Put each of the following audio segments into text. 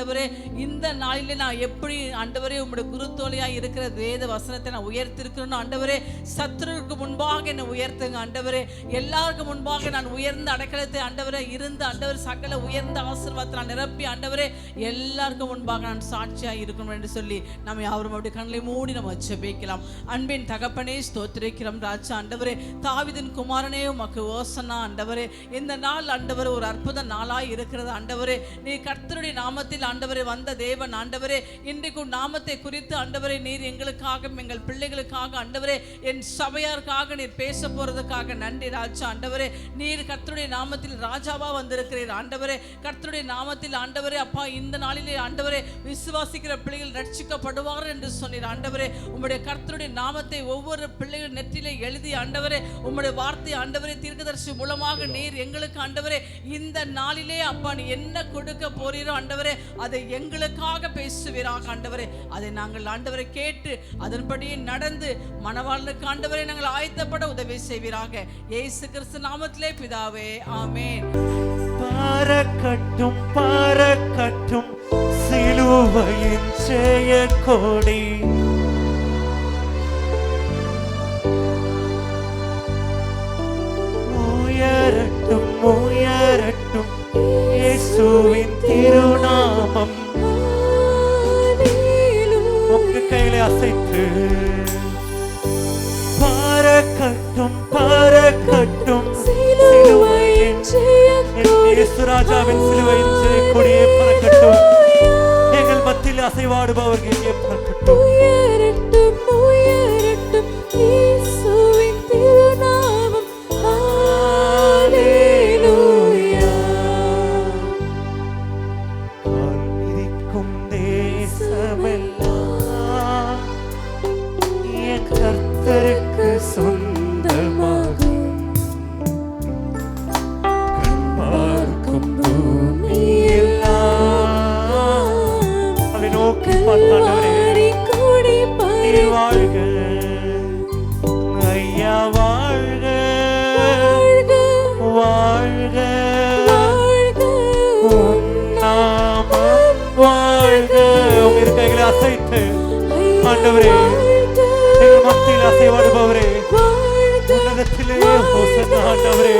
ஆண்டவரே இந்த நாளிலே நான் எப்படி ஆண்டவரே உம்முடைய குருத்தோலையாய் இருக்கிற வேத வசனத்தை நான் உயர்த்திருக்கிறேன்னு ஆண்டவரே, சத்துருக்கு முன்பாக என்னை உயர்த்துங்க ஆண்டவரே. எல்லாருக்கும் முன்பாக நான் உயர்ந்த அடைக்கலத்தை ஆண்டவரே இருந்து ஆண்டவர் சகல உயர்ந்த ஆசீர்வாதத்தை நான் நிரப்பி ஆண்டவரே எல்லாருக்கும் முன்பாக நான் சாட்சியாக இருக்கணும் என்று சொல்லி நம்ம யாரும் அப்படி கண்களை மூடி நம்ம ஜெபிக்கலாம். அன்பின் தகப்பனே ஸ்தோத்திரிக்கிறோம் ராஜா. ஆண்டவரே தாவீதின் குமாரனே உமக்கு ஓசன்னா ஆண்டவரே. இந்த நாள் ஆண்டவரே ஒரு அற்புத நாளாய் இருக்கிறது ஆண்டவரே. நீ கர்த்தருடைய நாமத்தில் ஆண்டவரே வந்த தேவன் ஆண்டவரே. இன்றைக்கு நாமத்தை குறித்து ஆண்டவரே நீர் எங்களுக்காக எங்கள் பிள்ளைகளுக்காக ஆண்டவரே என் சபையாருக்காக நீர் பேச போறதுக்காக நன்றி ராஜா. ஆண்டவரே நீர் கர்த்தருடைய நாமத்தில் ராஜாவா வந்திருக்கிறீர் ஆண்டவரே. கர்த்தருடைய நாமத்தில் ஆண்டவரே அப்பா இந்த நாளிலே ஆண்டவரே விசுவாசிக்கிற பிள்ளைகள் ரட்சிக்கப்படுவார் என்று சொன்னீர் ஆண்டவரே. உம்முடைய கர்த்தருடைய நாமத்தை ஒவ்வொரு பிள்ளைகள் நெற்றிலே எழுதி ஆண்டவரே உம்முடைய வார்த்தை ஆண்டவரே தீர்க்கதரிசி மூலமாக நீர் எங்களுக்கு ஆண்டவரே இந்த நாளிலே அப்பா நீ என்ன கொடுக்க போறீரோ ஆண்டவரே அதை எங்களுக்காக பேசுவீராக ஆண்டவரே. அதை நாங்கள் ஆண்டவரை கேட்டு அதன்படியே நடந்து மனவாளனுக்கு ஆண்டவரை நாங்கள் ஆயத்தப்பட உதவி செய்வீராக. இயேசு கிறிஸ்து நாமத்திலே பிதாவே, ஆமென். பறக்கட்டும் பறக்கட்டும் சிலுவையின் ஜெயக்கொடி, உயரட்டும் உயரட்டும் இயேசுவின் திருநாமம். உங்க கையில அசைத்து பறக்கட்டும் பறக்கட்டும் சிலுவையின் இயேசுராஜாவின் சிலுவையின் ஜெயக்கொடியே பறக்கட்டும். எங்கள் மத்தியில் அசைவாடுபவர்கள் இங்கே பறக்கட்டும். உயரட்டும் உயரட்டும் இயேசுவின் திருநாமம். ஹல்லேலூயா. கால் மிதிக்கும் தேசமெல்லாம் என் கர்த்தருக்கு சொந்தமாகும். கண் பார்க்கும் பூமியெல்லாம் அதை நோக்கி பார்த்தாண்டவரே நீர் வாழ்க ஐயா, வாழ்க வாழ்க உம் நாமம் வாழ்க. உங்க கைகளை அசைத்து ஆண்டவரே எங்கள் மத்தியில் அசைவாடுபவரே உன்னதத்திலே ஹோசன்னா ஆண்டவரே.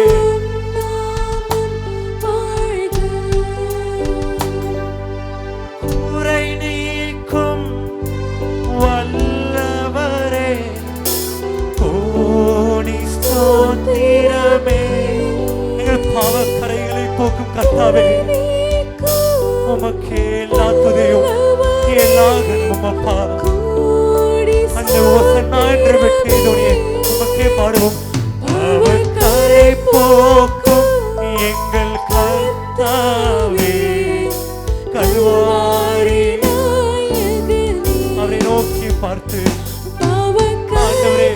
குறை நீக்கும் வல்லவரே கோடி ஸ்தோத்திரமே. எங்கள் பாவக்கரைகளை போக்கும் கர்த்தாவே உமக்கே எல்லா துதியும் எல்லா கனமும் அப்பா. அந்த ஓசன்னா என்ற வெற்றியை உமக்கே பாடுவோம். பாவக்கரை போக்கும் எங்கள் கர்த்தாவே கல்வாரி அவரை நோக்கி பார்த்து ஆண்டவரே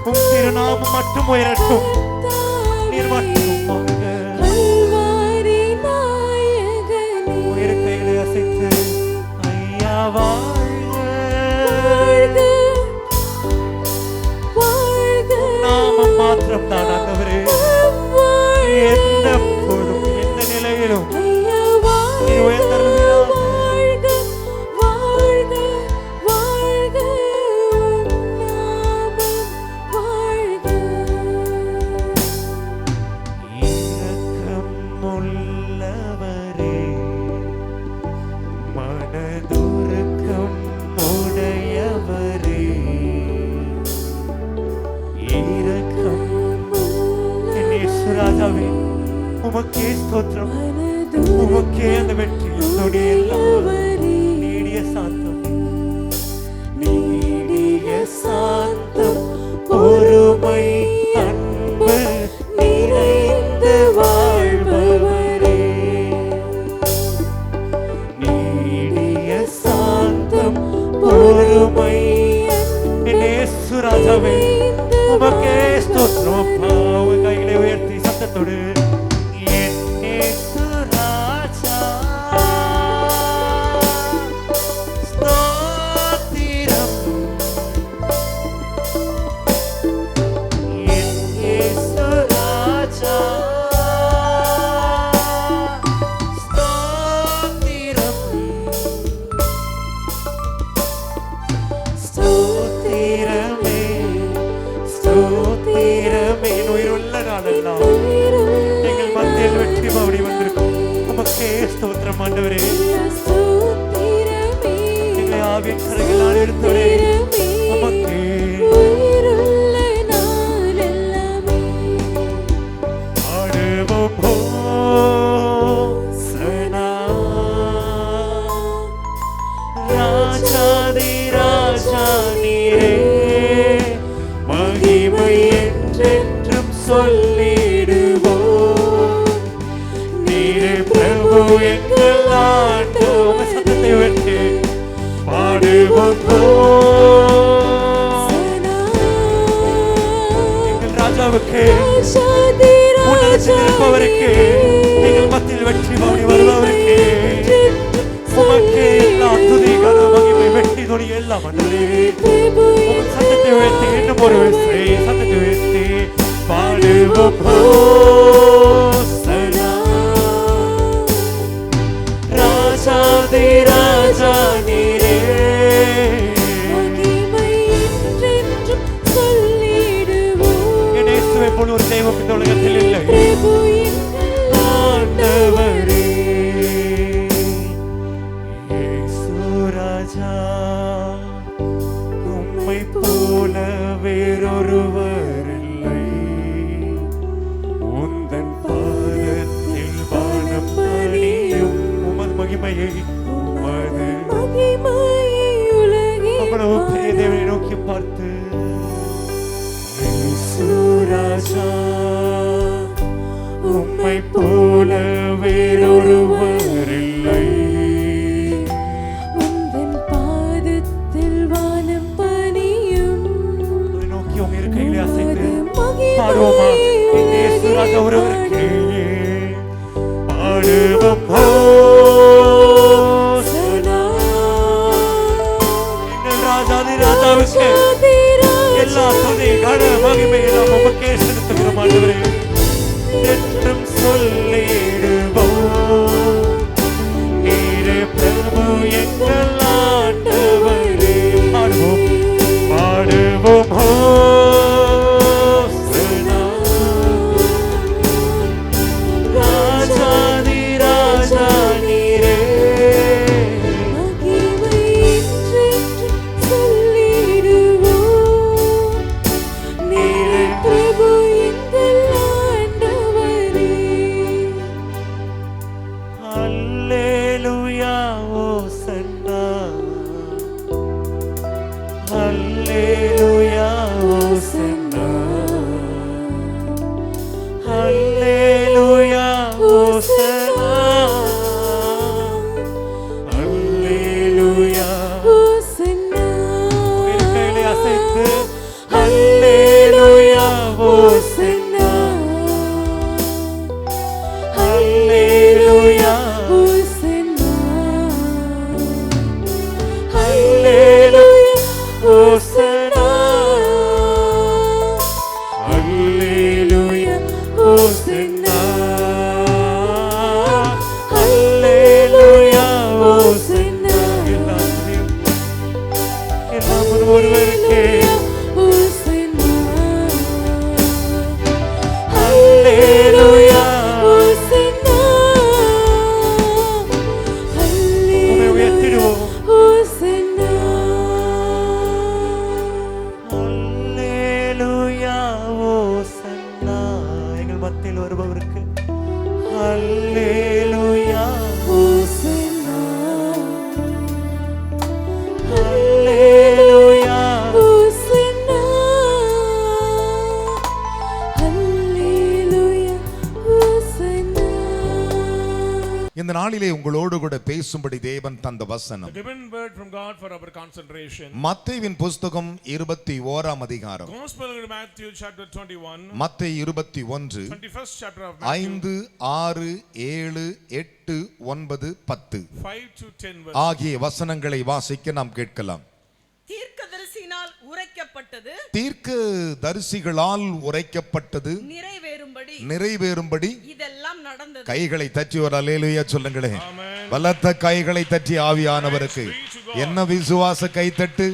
உம் திருநாமம் மட்டும் உயரட்டும். நீர் மட்டும் வாழ்க. உயிர் கைகளை அசைத்து ஐயா வாழ்க நாமம் மாத்திரம் தான் ஆண்டவரே. எந்த பொழுதும் எந்த நிலையிலும் நீர் உயர்ந்தருள்வீராக. உள்ளவரே மனதுருக்கம் உடையவரே இரக்கம் இயேசுராஜாவே உமக்கே ஸ்தோத்திரம். உமக்கே அந்த வெற்றி என்னுடைய எல்லாம் நீடிய சாந்தம் நீடிய சாந்தம் பொறுமை அன்பு நிறைந்து வாழ்பவரே. நீடிய சாந்தம் பொறுமை இயேசுராஜாவே உமக்கே ஸ்தோத்திரம். அப்பா உங்க கைகளை உயர்த்தி சத்தத்தோடு என் இயேசுராஜா ஸ்தோத்திரம். என் இயேசுராஜா ஸ்தோத்திரம். உயர்த்தவே உமக்கே உயிருள்ள நாளெல்லாமே பாடுவோம் ஹோசனா. ராஜாதி ராஜா நீரே, மகிமை என்றென்றும் சொல்லிடுவோம். நீரே பிரபு எங்கள் ஆண்டவர். சத்தத்தை உயர்த்தி பாடுவோம் ஹோசனா. எங்கள் ராஜாவுக்கு, உன்னதத்தில் இருப்பவருக்கு, எங்கள் மத்தியில் வெற்றி பாடி வருபவருக்கு உமக்கே எல்லா துதி கன மகிமை வெற்றி துணி எல்லாம் ஆண்டவரே. உங்கள் சத்தத்தை உயர்த்தி இன்னும் ஒரு விசை சத்தத்தை உயர்த்தி பாடுவோம் ஹோசனா. ராஜாதி ராஜா நீரே, மகிமை என்றென்றும் சொல்லிடுவோம். என் இயேசுவை போல ஒரு தெய்வம் இந்த உலகத்தில் இல்லை. பிரபு எங்கள் ஆண்டவரே, இயேசு ராஜா, உம்மை போல வேறொருவர் இல்லை. உந்தன் பாதத்தில் வானம் பணியும் உமது மகிமையை, உமது மகிமையை உலகில் அவ்வளவு பெரிய தேவனை நோக்கி பார்த்து, இயேசு ராஜா, உம்மை போல வேறொருவர் இல்லை. உந்தன் பாதத்தில் வானம் பணியும் அதை நோக்கி உங்க இருக்கையிலே அசைத்து மகிமை பாடுவோமா? என் இயேசு ராஜா ஒருவருக்கே பாடுவோம் ஹோசனா. எங்கள் ராஜாதி ராஜாவுக்கு எல்லா துதி கன மகிமை எல்லாம் உமக்கே செலுத்துகிறோம் ஆண்டவரே. என்றும் சொல்லிடுவோம், நீரே பிரபு எங்கள் ஆண்டவரே. பாடுவோம் பாடுவோம் ஹோசனா. ராஜாதி ராஜா நீரே, மகிமை என்றென்றும் சொல்லிடுவோம். நீரே பிரபு எங்கள் ஆண்டவரே. அல்லேலூயா ஹோசன்னா. அல்லேலூயா ஹோசன்னா. அல்லேலூயா ஹோசன்னா. அல்லேலூயா. ஹோசன்னா. இருக்கையிலே அசைத்து அல்லேலூயா ஹோசன்னா. அல்லேலூயா. ஹோசன்னா. அல்லேலூயா ஹோசன்னா. அல்லேலூயா ஹோசன்னா. அல்லேலூயா ஹோசன்னா. எல்லாம் ஒருவருக்கே. ஹோசன்னா. அல்லேலூயா. ஹோசன்னா. உம்மை உயர்த்திடுவோம். ஹோசன்னா. அல்லேலூயா ஹோசன்னா. எங்கள் மத்தியில் வருபவருக்கு அல்லேலூயா. ஹோசன்னா. அல்லேலூயா. ஹோசன்னா. ஹல்லேலூயா. ஹோசன்னா. இந்த நாளிலே உங்களோடு கூட பேசும்படி தேவன் தந்த வசனம் The given word from God for our concentration. மத்தேயுவின் புஸ்தகம் 21 அதிகாரம். Gospel of Matthew chapter 21. மத்தேயு 21 21st chapter of Matthew. 5, 6, 7, 8, 9, 10 5 to 10 verse. ஆகிய வசனங்களை வாசிக்க நாம் கேட்கலாம். தீர்க்கதரிசினால் உரைக்கப்பட்டது தீர்க்க தரிசிகளால் உரைக்கப்பட்டது நிறைவேறும்படி நிறைவேறும்படி இதெல்லாம் நடந்தது. கைகளை தட்டி ஒரு அல்லேலூயா சொல்லுங்களேன். Amen. பலத்த கைகளை தட்டி ஆவியானவருக்கு என்ன விசுவாச கைத்தட்டு.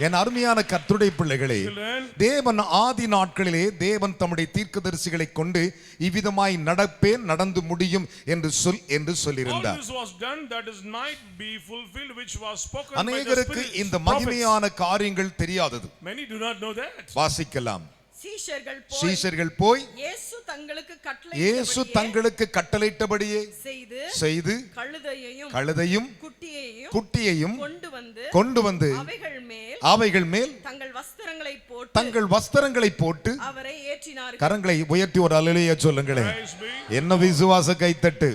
என் அருமையான கர்த்தருடைய பிள்ளைகளே, Children, தேவன் ஆதி நாட்களிலே தேவன் தம்முடைய தீர்க்கதரிசிகளை கொண்டு இவ்விதமாய் நடப்பேன் நடந்து முடியும் என்று all சொல்லியிருந்தார். this was done that is might be fulfilled which was spoken by the அநேகருக்கு spirits, இந்த prophets. மகிமையான காரியங்கள் தெரியாதது. Many do not know that. வாசிக்கலாம். சீஷர்கள் போய் இயேசு இயேசு தங்களுக்கு கட்டளையிட்டபடியே செய்து கழுதையும் குட்டியையும் கொண்டு வந்து அவைகள் மேல் தங்கள் வஸ்திரங்களை போட்டு அவரை ஏற்றினார்கள். கரங்களை உயர்த்தி ஒரு அல்லேலூயா சொல்லுங்களேன். Praise be. என்ன விசுவாச கைத்தட்டு.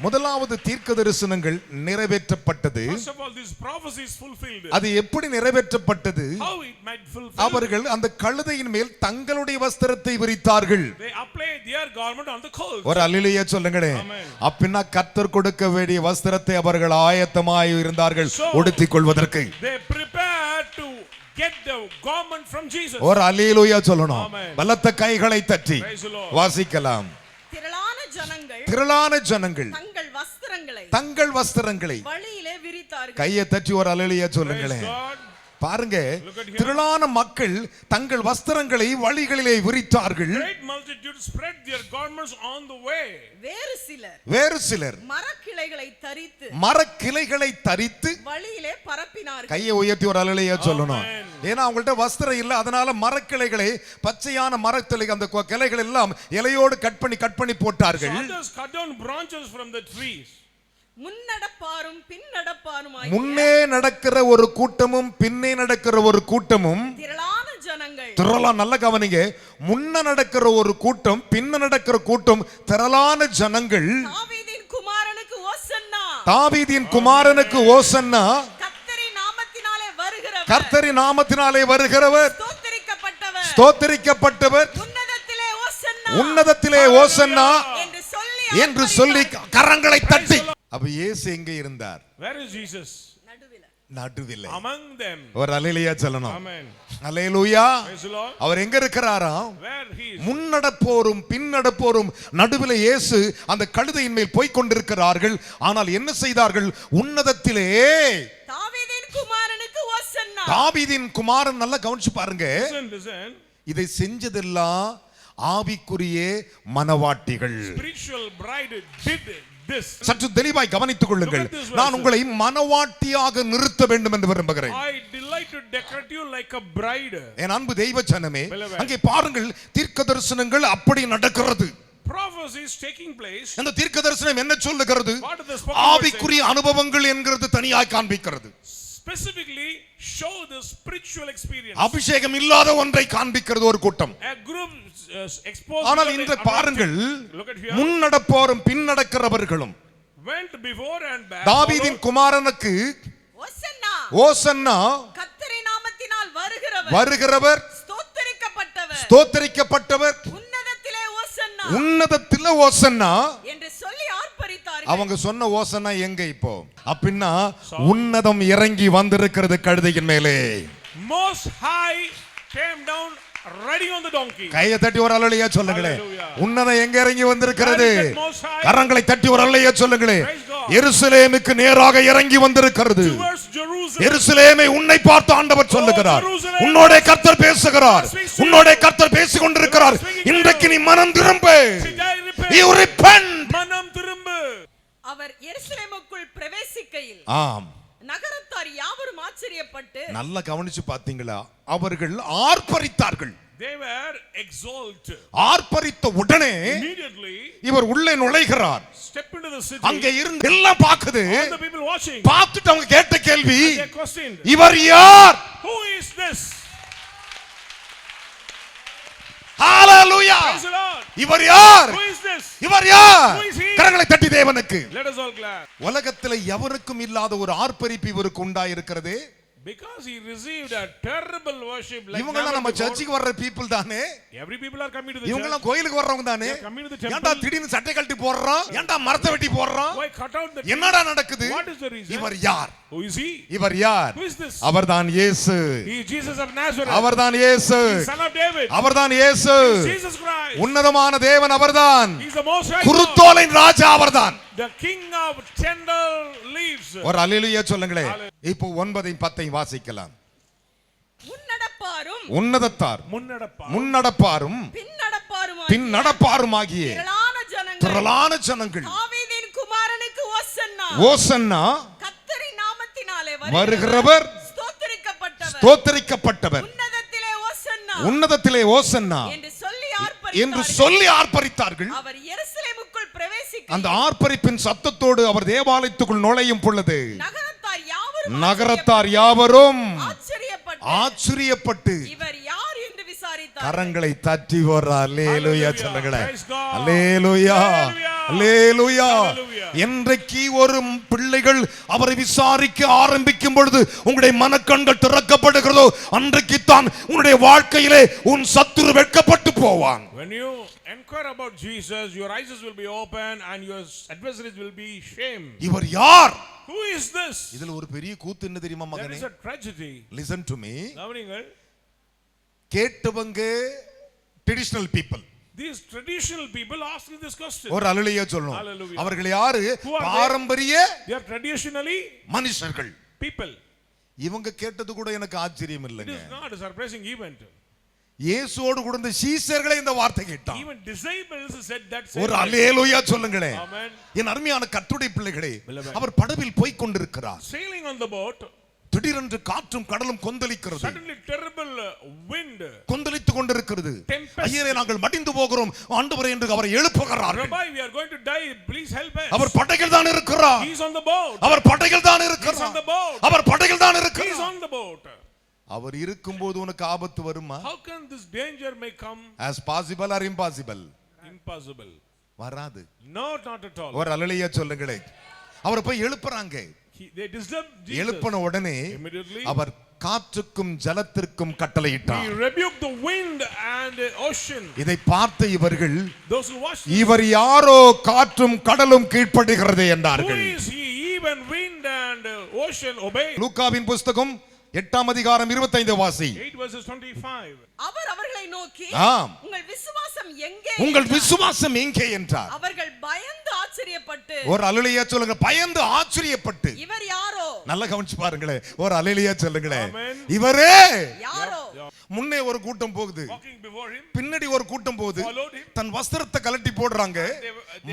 முதலாவது தீர்க்க தரிசனங்கள் நிறைவேற்றப்பட்டது. First of all, this prophecy is fulfilled. அது எப்படி நிறைவேற்றப்பட்டது? How it might fulfill? அவர்கள் அந்த கழுதையின் மேல் தங்களுடைய வஸ்திரத்தை விரித்தார்கள். They applied their garment on the colt. ஒரு அல்லேலூயா சொல்லுங்களேன். Amen. அப்படின்னா கர்த்தர் கொடுக்க வேண்டிய வஸ்திரத்தை அவர்கள் ஆயத்தமாய் இருந்தார்கள் உடுத்திக் கொள்வதற்கு. They prepared to get the garment from Jesus. ஒரு அல்லேலூயா சொல்லணும். Amen. பலத்த கைகளை தட்டி Praise the Lord. வாசிக்கலாம். திரளான ஜனங்கள் தங்கள் வஸ்திரங்களை வழியிலே விரித்தார்கள். கையை தட்டி ஒரு அல்லேலூயா சொல்லுங்களேன். Praise God. பாருங்க, திரளான மக்கள் தங்கள் வஸ்திரங்களை வழிகளிலே விரித்தார்கள். Great multitude spread their garments on the way. வேறு சிலர் மரக்கிளைகளை தரித்து வழியிலே பரப்பினார்கள். கையை உயர்த்தி ஒரு அல்லேலூயா சொல்லணும். ஏன்னா அவங்கள்ட்ட வஸ்திரம் இல்ல, அதனால மரக்கிளைகளை பச்சையான மரக்கிளை அந்த கிளைகள் எல்லாம் இலையோடு கட் பண்ணி போட்டார்கள். Others cut down branches from the trees. முன்னடப்பாரும் பின்னடப்பாருமாய் முன்னே நடக்கிற ஒரு கூட்டமும் பின்னே நடக்கிற ஒரு கூட்டமும் திரளான ஜனங்கள். திரளான, நல்ல கவனிங்க, முன்ன நடக்கிற ஒரு கூட்டம் பின்ன நடக்கிற கூட்டம் திரளான ஜனங்கள். தாவீதின் குமாரனுக்கு ஓசன்னா, தாவீதின் குமாரனுக்கு ஓசன்னா, கர்த்தரின் நாமத்தினாலே வருகிறவர் ஸ்தோத்திரிக்கப்பட்டவர் உன்னதத்திலே ஓசன்னா என்று சொல்லி கரங்களை தட்டி. அப்ப இயேசு எங்க இருந்தார்? Where is Jesus? நடுவிலே. Among them. ஒரு அல்லேலூயா சொல்லணும். Amen. Hallelujah. Praise the Lord. அவர் எங்க இருக்கிறாராம்? Where he is. முன்னடப்போரும் பின்னடப்போரும் நடுவிலே இயேசு அந்த கழுதையின் மேல் போய் கொண்டிருக்கிறார்கள். ஆனால் என்ன செய்தார்கள்? உன்னதத்திலே தாவீதின் குமாரனுக்கு ஓசன்னா. தாவீதின் குமாரன், நல்லா கவனிச்சு பாருங்க. Listen. இதை செஞ்சதெல்லாம் ஆவிக்குரிய மனவாட்டிகள். Spiritual bride did this. சற்று தெளிவாய் கவனித்துக் கொள்ளுங்கள். நான் உங்களை மனவாட்டியாக நிறுத்த வேண்டும் என்று விரும்புகிறேன். I delight to decorate you like a bride. என் அன்பு தெய்வ ஜனமே, அங்கே பாருங்கள், தீர்க்க தரிசனங்கள் அப்படி நடக்கிறது. Prophecy is taking place. அந்த தீர்க்க தரிசனம் என்ன சொல்லுகிறது? ஆவிக்குரிய அனுபவங்கள் என்கிறது தனியாய் காண்பிக்கிறது. Specifically show the spiritual experience. அபிஷேகம் இல்லாத ஒன்றை காண்பிக்கிறது ஒரு கூட்டம். A group exposed. ஆனால் இன்று பாருங்கள், முன்னடப்போரும் பின்னடக்கிறவர்களும் went before and back. தாவீதின் குமாரனுக்கு ஓசன்னா, கர்த்தரின் நாமத்தினால் வருகிறவர் ஸ்தோத்திரிக்கப்பட்டவர் உன்னதத்திலே ஓசன்னா என்று சொல்லி ஆர்ப்பரித்தார்கள். அவங்க சொன்ன ஓசன்னா எங்க இப்போ? அப்படின்னா உன்னதம் இறங்கி வந்திருக்கிறது கழுதையின் மேலே. Most high came down riding on the donkey. கையை தட்டி ஒரு அல்லேலூயா சொல்லுங்களே. உன்னதம் எங்க இறங்கி வந்திருக்கிறது? கரங்களை தட்டி ஒரு அல்லேலூயா சொல்லுங்களே. எருசலேமுக்கு நேராக இறங்கி வந்திருக்கிறது. எருசலேமே, உன்னை பார்த்து ஆண்டவர் சொல்லுகிறார், உன்னோட கர்த்தர் பேசுகிறார், உன்னோட கர்த்தர் பேசிக் கொண்டிருக்கிறார். இன்றைக்கு நீ மனம் திரும்பு. You repent. மனம் திரும்பு. அவர் எருசலேமுக்குள் பிரவேசிக்கையில் ஆம், நகரத்தார் யாவரும் ஆச்சரியப்பட்டு, நல்லா கவனிச்சு பாத்தீங்களா? அவர்கள் ஆர்ப்பரித்தார்கள். They were exalted. ஆர்ப்பரித்த உடனே Immediately இவர் உள்ளே நுழைகிறார். step into the city. அங்கே இருந்து எல்லாம் பாக்குது. All the people watching. பார்த்துட்டு அவங்க கேட்ட கேள்வி, They questioned. இவர் யார்? Who is this? Hallelujah. Praise the Lord. இவர் யார்? Who is this? இவர் யார்? Who is he? கரங்களை தட்டி தேவனுக்கு. Let us all clap. உலகத்தில் எவருக்கும் இல்லாத ஒரு ஆர்ப்பரிப்பு இவருக்கு உண்டாயிருக்கிறது. Because he received a terrible worship like இவங்க எல்லாம் never நம்ம before. சர்ச்சுக்கு வர்ற people தானே, Every people are coming to the இவங்க church. எல்லாம் கோயிலுக்கு வர்றவங்க தானே. They are coming to the temple. ஏன்டா திடீர்னு சட்டை கழட்டி போடுறான், ஏன்டா மரத்தை வெட்டி போடுறான், Why cut out the என்னடா நடக்குது? What is the reason? இவர் யார்? Who is he? இவர் யார்? Who is this? அவர்தான் இயேசு. He is Jesus of Nazareth. அவர்தான் இயேசு. Son of David. அவர்தான் இயேசு. Jesus Christ. உன்னதமான தேவன் அவர்தான். He is the most high God. குருத்தோலின் ராஜா அவர்தான். The king of tender leaves. ஒரு அல்லேலூயா சொல்லுங்களே. இப்போ 9:10 வாசிக்கலாம். முன்னடப்பாரும் உன்னதத்தார் முன்னடப்பா. முன்னடப்பாரும் பின் நடப்பாருமாகிய திரளான ஜனங்கள் தாவீதின் குமாரனுக்கு ஓசன்னா ஓசன்னா கர்த்தரின் நாமத்தினாலே வருகிறவர் ஸ்தோத்திரிக்கப்பட்டவர் ஸ்தோத்திரிக்கப்பட்டவர் உன்னதத்திலே ஓசன்னா உன்னதத்திலே ஓசன்னா என்று சொல்லி ஆர்ப்பரித்தார்கள். அவர் எருசலேமுக்குள் பிரவேசிக்க அந்த ஆர்ப்பரிப்பின் சத்தத்தோடு அவர் தேவாலயத்துக்குள் நுழையும் பொழுது நகரத்தார் யாவரும் ஆச்சரியப்பட்டு இவர் யார் என்று விசாரித்தார். கரங்களை தட்டி ஒரு அல்லேலூயா சொல்லுங்களேன். அல்லேலூயா அல்லேலூயா. என்றைக்கு ஒரு பிள்ளைகள் அவரை விசாரிக்க ஆரம்பிக்கும் பொழுது உங்களுடைய மனக்கண்கள் திறக்கப்படுகிறதோ அன்றைக்கு தான் உன்னுடைய வாழ்க்கையிலே உன் சத்துரு வெட்கப்பட்டு போவான். When you inquire about Jesus, your eyes will be open and your adversaries will be shamed. இவர் யார்? Who is this? இதுல ஒரு பெரிய கூத்து என்ன தெரியுமா மகனே? That is a tragedy. Listen to me. கவனிங்கள். கேட்டவங்க traditional people. These traditional people asking this question. ஒரு அல்லேலூயா சொல்லணும். Hallelujah. அவர்கள் யாரு? பாரம்பரிய They are traditionally மனுஷர்கள். people. இவங்க கேட்டது கூட எனக்கு ஆச்சரியம் It இல்லைங்க. is not a surprising event. இயேசுவோடு கூட இந்த சீஷர்களே இந்த வார்த்தை கேட்டான். Even disciples said that. ஒரு அல்லேலூயா சொல்லுங்களே. Amen. என் அருமையான கர்த்தருடைய பிள்ளைகளே, அவர் படவில் போய் கொண்டிருக்கிறார். Sailing on the boat. திடீரென்று காற்றும் கடலும் கொந்தளிக்கிறது. Suddenly terrible wind. கொந்தளித்துக் கொண்டிருக்கிறது. ஐயரே நாங்கள் மடிந்து போகிறோம் ஆண்டவரே என்று அவரை எழுப்புகிறார்கள். Rabbi, we are going to die, please help us. அவர் படகில் தான் இருக்கிறார். He is on the boat. அவர் படகில் தான் இருக்கிறார். He is on the boat. அவர் படகில் தான் He is இருக்கிறார். on the boat. அவர் இருக்கும்போது உனக்கு ஆபத்து வருமா? How can this danger may come? As possible or impossible? Impossible. வராது. No, not at all. ஒரு அல்லேலூயா சொல்லுங்களே. அவரை போய் எழுப்புறாங்க. They disturbed Jesus. எழுப்பின உடனே Immediately அவர் காற்றுக்கும் ஜலத்திற்கும் கட்டளையிட்டார். he rebuked the wind and the ocean. இதை பார்த்த இவர்கள் Those who watched இவர் யாரோ காற்றும் கடலும் கீழ்ப்படுகிறது who என்றார்கள். is he? Even wind and ocean obey. லூக்காவின் புஸ்தகம் 8ஆம் அதிகாரம் 25 வாசி. 8 verses 25. அவர் அவர்களை நோக்கி ஆம். உங்கள் விசுவாசம் எங்கே? உங்கள் விசுவாசம் எங்கே என்றார். அவர்கள் பயந்து ஆச்சரியப்பட்டு ஒரு அல்லேலூயா சொல்லுங்க. பயந்து ஆச்சரியப்பட்டு. இவர் யாரோ? நல்லா கவனிச்சு பாருங்களே. ஒரு அல்லேலூயா சொல்லுங்களே. Amen. இவரே யாரோ? முன்னே ஒரு கூட்டம் போகுது, Walking before him. பின்னாடி ஒரு கூட்டம் போகுது. Followed him. தன் வஸ்திரத்தை கழட்டி போடுறாங்க,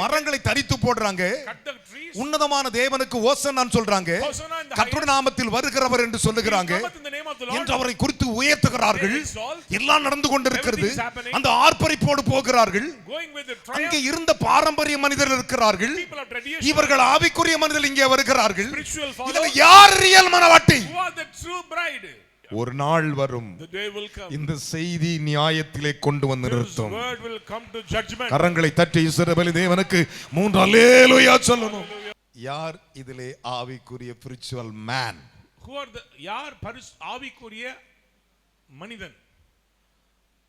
மரங்களை தரித்து போடுறாங்க. Cut the trees. உன்னதமான தேவனுக்கு ஓசன்னான்னு சொல்றாங்க. Hosanna in the கர்த்தருடைய நாமத்தில் வருகிறவர் என்று சொல்லுகிறாங்க. Cometh in the name of the Lord. என்று அவரை குறித்து உயர்த்துகிறார்கள். எல்லாம் நடந்து கொண்டிருக்கிறது. Everything is happening. அந்த ஆர்ப்பரிப்போடு போகிறார்கள். Going with the அங்கே triumph. இருந்த பாரம்பரிய மனிதர்கள் இருக்கிறார்கள். People of tradition. இவர்கள் ஆவிக்குரிய மனிதர்கள் இங்கே வருகிறார்கள். Spiritual followers. இதுல யார் ரியல் மனவாட்டி? Who are the true bride? ஒரு நாள் வரும் The day will come. இந்த செய்தி நியாயத்திலே கொண்டு வந்து This நிறுத்தும். word will come to judgment. கரங்களை தட்டி இஸ்ரவேல் தேவனுக்கு 3 அல்லேலூயா சொல்லணும். யார் இதிலே ஆவிக்குரிய spiritual man? Who are the யார் ஆவிக்குரிய மனிதன்?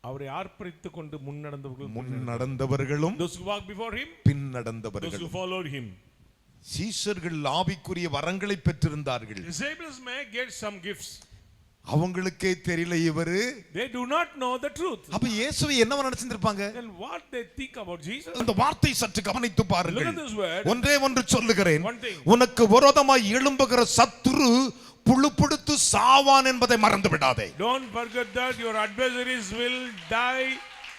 அவரை ஆர்ப்பரித்துக் கொண்டு முன்னடந்தவர்களும் those who walk before him, bin those நடந்தவர்களும். who followed him. சீஷர்கள் ஆவிக்குரிய வரங்களை பெற்றிருந்தார்கள். Disciples may get some gifts. அவங்களுக்கே தெரியல இவரு. They do not know the truth. அப்ப இயேசுவை என்னவா நினைச்சிருப்பாங்க? Then what they think about Jesus? இந்த வார்த்தை சற்று கவனித்து Look பாருங்கள். at this word. ஒன்றே ஒன்று சொல்லுகிறேன். One thing. உனக்கு விரோதமாய் எழும்புகிற சத்துரு புழுப்படுத்து சாவான் என்பதை மறந்து விடாதே. Don't forget that your adversaries will die.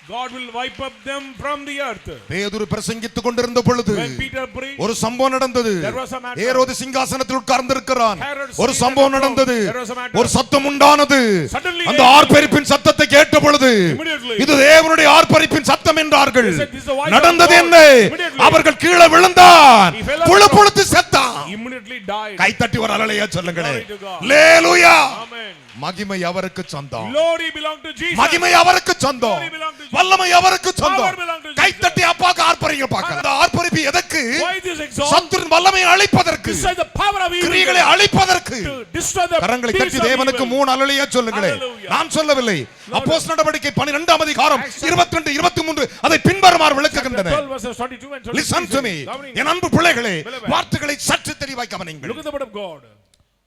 God will wipe up them from the earth. பேதுரு பிரசங்கித்துக் கொண்டிருந்த பொழுது When Peter preached, ஒரு சம்பவம் நடந்தது. there was a matter. ஏரோது சிங்காசனத்தில் உட்கார்ந்திருக்கிறான். Herod ஒரு seated சம்பவம் on the throne. நடந்தது. There was a matter. ஒரு சத்தம் உண்டானது. Suddenly அந்த angels ஆர்ப்பரிப்பின் சத்தத்தை கேட்ட பொழுது Immediately. இது தேவனுடைய ஆர்ப்பரிப்பின் சத்தம் என்றார்கள். They said, "This is the voice of நடந்தது God." என்ன? Immediately. அவர்கள் கீழே விழுந்தான். He fell on the புழுப்படுத்து செத்தான். He immediately died. கை தட்டி ஒரு அல்லேலூயா சொல்லுங்களே. Glory to God. Hallelujah. Amen. மகிமை அவருக்கு சொந்தம். Glory belong to Jesus. மகிமை அவருக்கு சொந்தம். Glory belong to Jesus. வல்லமை அவருக்கு சொந்தம். Power belong to Jesus. கை தட்டி அப்பாக்கு ஆர்ப்பரிங்க பார்க்கலாம். இந்த ஆர்ப்பரிப்பு எதற்கு? Why this exalt? சத்துருவின் வல்லமையை அழிப்பதற்கு, This is the power of evil. கிரியைகளை அழிப்பதற்கு. To destroy the கரங்களை deeds தட்டி of தேவனுக்கு evil. 3 அல்லேலூயா சொல்லுங்களே. Hallelujah. நான் சொல்லவில்லை. அப்போஸ்தலர் நடவடிக்கை 12ஆம் அதிகாரம் 22 23 அதை பின்வருமாறு விளக்குகின்றன. 12 verses 22 and 23. Listen to me. என் அன்பு பிள்ளைகளே, வார்த்தைகளை சற்று தெளிவாய் கவனியுங்கள். Look at the word of God.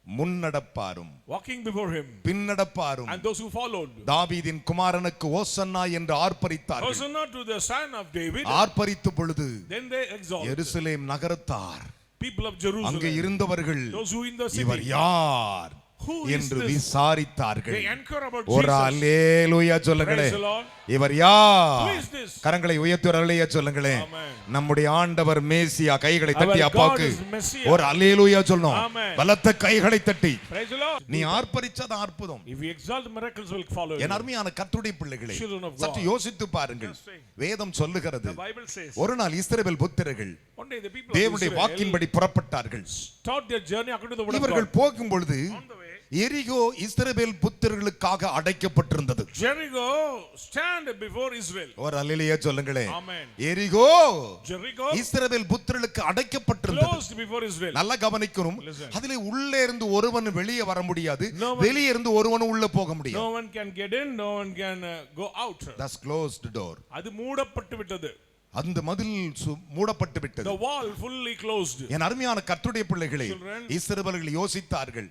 முன்னடப்பாரும் Walking before him பின்னடப்பாரும் and those who followed. தாவீதின் குமாரனுக்கு ஓசன்னா என்று ஆர்ப்பரித்தார்கள். Hosanna to the son of David. ஆர்ப்பரித்த பொழுது Then they exalt Jerusalem Nagarathar people of Jerusalem. அங்கே இருந்தவர்கள் Those who in the இவர் city. யார் Who is என்று this? விசாரித்தார்கள். They inquire about ஒரு Jesus. அல்லேலூயா சொல்லுங்களே. Praise the Lord. இவர் யார்? Who is this? கரங்களை உயர்த்தி ஒரு அல்லேலூயா சொல்லுங்களே. Amen. நம்முடைய ஆண்டவர் மேசியா. கைகளை தட்டி Our அப்பாக்கு God is Messiah. ஒரு அல்லேலூயா சொல்லணும். Amen. பலத்த கைகளை தட்டி. Praise the Lord. நீ ஆர்ப்பரிச்சது அற்புதம். If we exalt, miracles will follow you. என் அருமையான கர்த்தருடைய பிள்ளைகளே, Children of God. சற்று யோசித்து பாருங்கள். Just think. வேதம் சொல்லுகிறது, The Bible says. ஒரு நாள் இஸ்ரவேல் புத்திரர்கள் One day the people of தேவனுடைய Israel வாக்கின்படி புறப்பட்டார்கள். start their journey according to the word of இவர்கள் God. போகும் பொழுது On the way, எரிகோ இஸ்ரவேல் புத்திரர்களுக்காக அடைக்கப்பட்டிருந்தது. Jericho stand before Israel. ஒரு அல்லேலூயா சொல்லுங்களே. Amen. எரிகோ Jericho இஸ்ரவேல் புத்திரர்களுக்கு அடைக்கப்பட்டிருந்தது. closed before Israel. நல்லா கவனிக்கணும். Listen. அதிலே உள்ளே இருந்து ஒருவன் வெளியே வர முடியாது, No one- வெளியே இருந்து ஒருவன் உள்ள போக முடியாது. No one can get in, no one can go out. That's closed door. அது மூடப்பட்டு விட்டது. அந்த மதில் மூடப்பட்டு விட்டது. The wall fully closed. என் அருமையான கர்த்தருடைய பிள்ளைகளே, Children. இஸ்ரவேலர்கள் யோசித்தார்கள்.